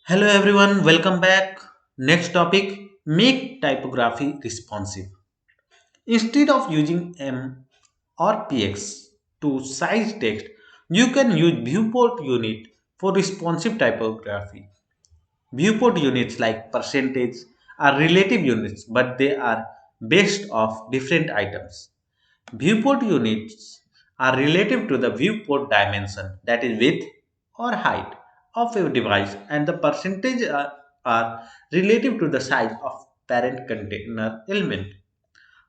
Hello everyone, welcome back. Next topic, make typography responsive. Instead of using M or PX to size text, you can use Viewport Unit for responsive typography. Viewport units like percentage are relative units, but they are based off different items. Viewport units are relative to the viewport dimension, that is width or height of a device, and the percentage are relative to the size of parent container element.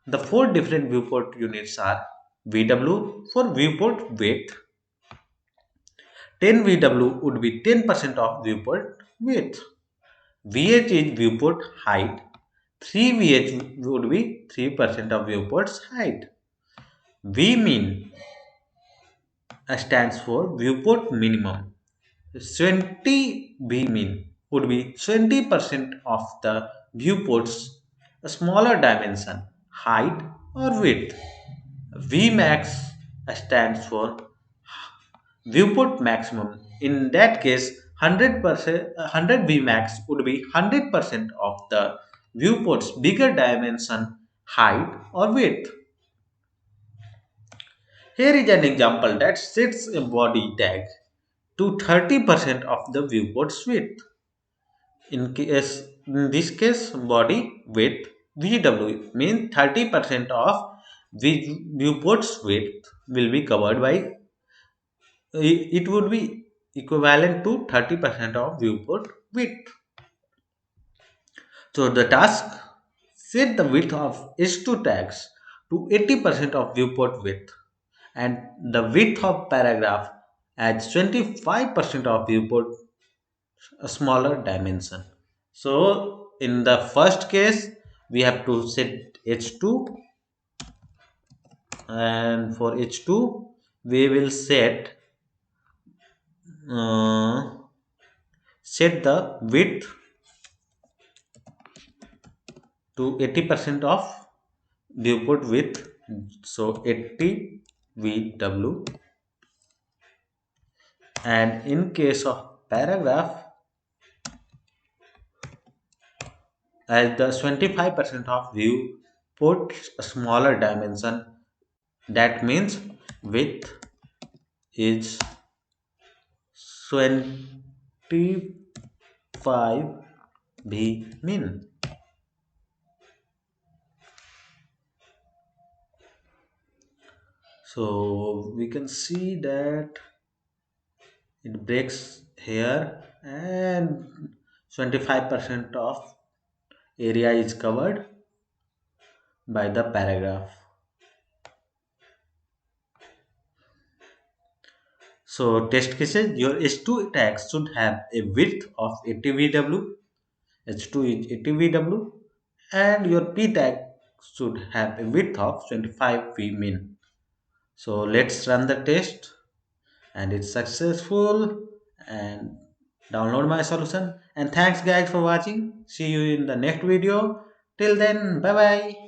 The four different viewport units are VW for viewport width. 10 VW would be 10% of viewport width. VH is viewport height. 3 VH would be 3% of viewport's height. V mean stands for viewport minimum. 20 V mean would be 20% of the viewport's smaller dimension, height or width. V max stands for viewport maximum. In that case, 100 V max would be 100% of the viewport's bigger dimension, height or width. Here is an example that sets a body tag to 30% of the viewport's width. In this case, body width VW means 30% of viewport's width will be covered by it would be equivalent to 30% of viewport width. So the task, set the width of H2 tags to 80% of viewport width and the width of paragraph as 25% of viewport a smaller dimension. So in the first case we have to set H2, and for H2 we will uh, set the width to 80% of viewport width, so 80 VW. And in case of paragraph, as the 25% of viewport smaller dimension, that means width is 25 V min. So we can see that it breaks here and 25% of area is covered by the paragraph. So test cases, your H2 tag should have a width of 80 VW, H2 is 80 VW, and your P tag should have a width of 25 V min. So let's run the test, and it's successful, and download my solution. And thanks guys for watching. See you in the next video. Till then, bye bye.